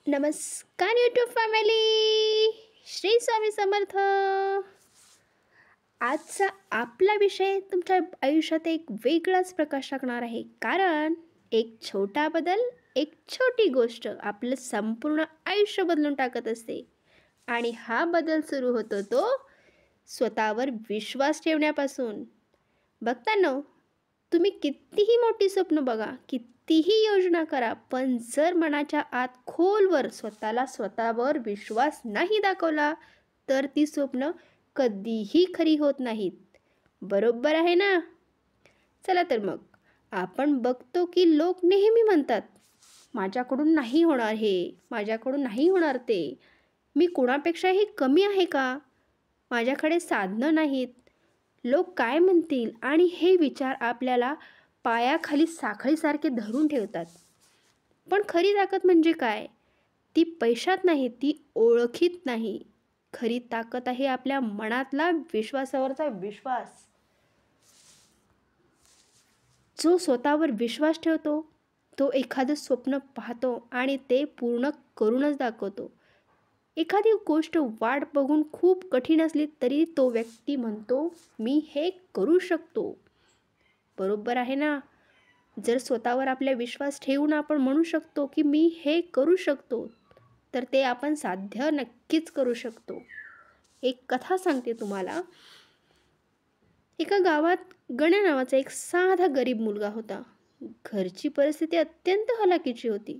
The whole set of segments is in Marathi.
नमस्कार यूट्यूब फॅमिली, श्री स्वामी समर्थ. आजचा आपला विषय तुमच्या आयुष्यात एक वेगळाच प्रकाश टाकणार आहे. कारण एक छोटा बदल, एक छोटी गोष्ट आपलं संपूर्ण आयुष्य बदलून टाकत असते. आणि हा बदल सुरू होतो तो स्वतःवर विश्वास ठेवण्यापासून. बघताना तुम्ही कितीही मोठी स्वप्न बघा, कितीही योजना करा, पण जर मनाच्या आत खोलवर स्वतःवर विश्वास नाही दाखवला तर ती स्वप्न कधीही खरी होत नाहीत. बरोबर आहे ना? चला तर मग आपण बघतो की लोक नेहमी म्हणतात, माझ्याकडून नाही होणार हे, माझ्याकडून नाही होणार ते, मी कोणापेक्षाही कमी आहे का, माझ्याकडे साधनं नाहीत, लोक काय म्हणतील, आणि हे विचार आपल्याला पायाखाली साखळीसारखे धरून ठेवतात. पण खरी ताकद म्हणजे काय? ती पैशात नाही, ती ओळखीत नाही. खरी ताकद आहे आपल्या मनातला विश्वासावरचा विश्वास. जो स्वतःवर विश्वास ठेवतो तो एखादं स्वप्न पाहतो आणि ते पूर्ण करूनच दाखवतो. एखादी गोष्ट वाट बघून खूप कठीण असली तरी तो व्यक्ती म्हणतो, मी हे करू शकतो. बरोबर आहे ना? जर स्वतःवर आपला विश्वास ठेवून आपण म्हणू शकतो की मी हे करू शकतो, तर ते आपण साध्य नक्कीच करू शकतो. एक कथा सांगते तुम्हाला. एका गावात गण्या नावाचा एक साधा गरीब मुलगा होता. घरची परिस्थिती अत्यंत हलाखीची होती.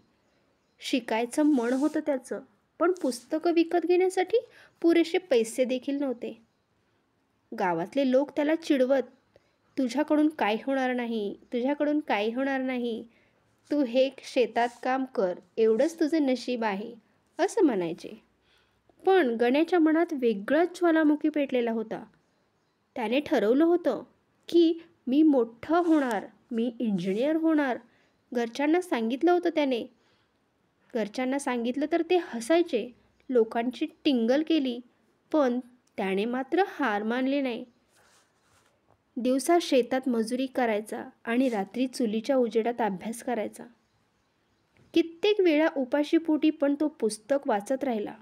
शिकायचं मन होतं त्याचं, पण पुस्तकं विकत घेण्यासाठी पुरेसे पैसे देखील नव्हते. गावातले लोक त्याला चिडवत, तुझ्याकडून काय होणार नाही, तुझ्याकडून काय होणार नाही, तू हे शेतात काम कर, एवढंच तुझं नशीब आहे, असं म्हणायचे. पण गण्याच्या मनात वेगळाच ज्वालामुखी पेटलेला होता. त्याने ठरवलं होतं की मी मोठं होणार, मी इंजिनियर होणार. घरच्यांना सांगितलं होतं त्याने. घरच्यांना सांगितलं तर ते हसायचे, लोकांची टिंगल केली, पण त्याने मात्र हार मानली नाही. दिवसा शेतात मजुरी करायचा आणि रात्री चुलीच्या उजेडात अभ्यास करायचा. कित्येक वेळा उपाशीपोटी पण तो पुस्तक वाचत राहिला.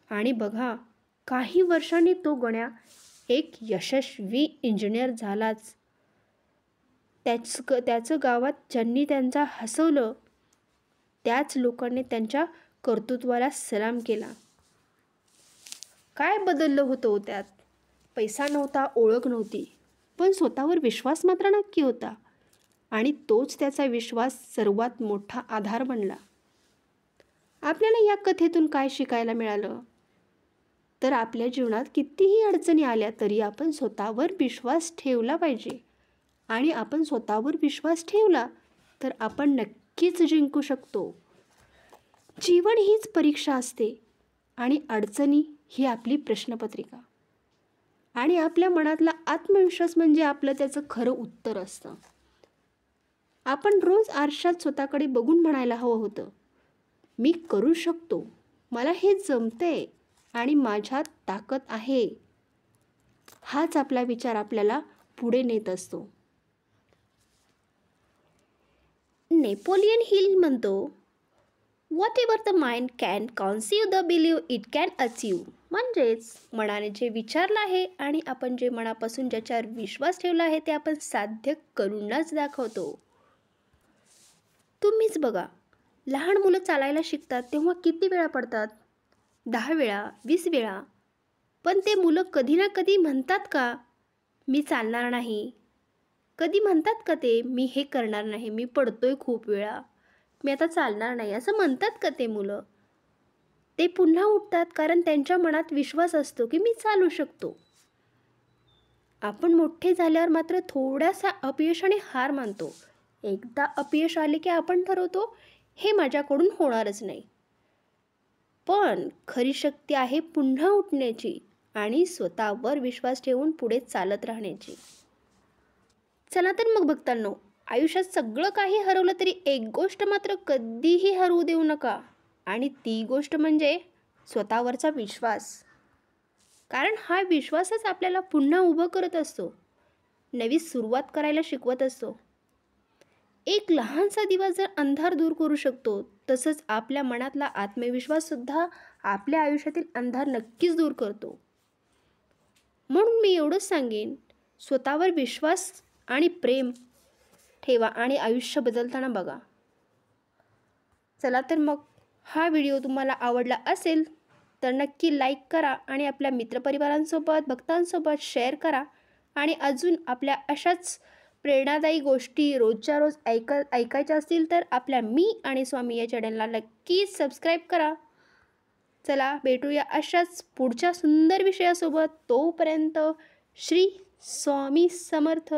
आणि बघा, काही वर्षांनी तो गण्या एक यशस्वी इंजिनियर झालाच. त्याचं गावात ज्यांनी त्यांचा हसवलं त्याच लोकांनी त्यांच्या कर्तृत्वाला सलाम केला. काय बदललं होतं त्यात? पैसा नव्हता, ओळख नव्हती, पण स्वतःवर विश्वास मात्र नक्की होता. आणि तोच त्याचा विश्वास सर्वात मोठा आधार बनला. आपल्याला या कथेतून काय शिकायला मिळालं? तर आपल्या जीवनात कितीही अडचणी आल्या तरी आपण स्वतःवर विश्वास ठेवला पाहिजे. आणि आपण स्वतःवर विश्वास ठेवला तर आपण नक्कीच जिंकू शकतो. जीवन हीच परीक्षा असते आणि अडचणी ही आपली प्रश्नपत्रिका. आणि आपल्या मनातला आत्मविश्वास म्हणजे आपलं त्याचं खरं उत्तर असतं. आपण रोज आरशात स्वतःकडे बघून म्हणायला हवं होतं, मी करू शकतो, मला हे जमतंय आणि माझ्यात ताकद आहे. हाच आपला विचार आपल्याला पुढे नेत असतो. नेपोलियन हिल म्हणतो, whatever the mind can conceive the believe it can achieve. म्हणजेच मनाने जे विचारलं आहे आणि आपण जे मनापासून ज्याच्यावर विश्वास ठेवला आहे ते आपण साध्य करूनच दाखवतो. तुम्हीच बघा, लहान मुलं चालायला शिकतात तेव्हा किती वेळा पडतात? 10 वेळा, 20 वेळा. पण ते मुलं कधी ना कधी म्हणतात का, मी चालणार नाही? कधी म्हणतात का ते, मी हे करणार नाही, मी पडतोय खूप वेळा, मी आता चालणार नाही, असं म्हणतात का ते मुलं? ते पुन्हा उठतात कारण त्यांच्या मनात विश्वास असतो की मी चालू शकतो. आपण मोठे झाल्यावर मात्र थोड्याशा अपयशाने हार मानतो. एकदा अपयश आले की आपण ठरवतो, हे माझ्याकडून होणारच नाही. पण खरी शक्ती आहे पुन्हा उठण्याची आणि स्वतःवर विश्वास ठेवून पुढे चालत राहण्याची. चला तर मग बघतांनो, आयुष्यात सगळं काही हरवलं तरी एक गोष्ट मात्र कधीही हरवू देऊ नका, आणि ती गोष्ट म्हणजे स्वतःवरचा विश्वास. कारण हा विश्वासच आपल्याला पुन्हा उभं करत असतो, नवी सुरुवात करायला शिकवत असतो. एक लहानसा दिवा जर अंधार दूर करू शकतो, तसंच आपल्या मनातला आत्मविश्वाससुद्धा आपल्या आयुष्यातील अंधार नक्कीच दूर करतो. म्हणून मी एवढंच सांगेन, स्वतःवर विश्वास आणि प्रेम ठेवा आणि आयुष्य बदलताना बघा. चला तर मग हा व्हिडिओ तुम्हाला आवडला असेल तर नक्की लाईक करा आणि आपल्या मित्रपरिवारांसोबत, भक्तांसोबत शेअर करा. आणि अजून आपल्या अशाच प्रेरणादायी गोष्टी रोजच्या रोज ऐकायच्या असतील तर आपल्या मी आणि स्वामी या चॅनलला नक्कीच सबस्क्राईब करा. चला भेटूया अशाच पुढच्या सुंदर विषयासोबत. तोपर्यंत श्री स्वामी समर्थ.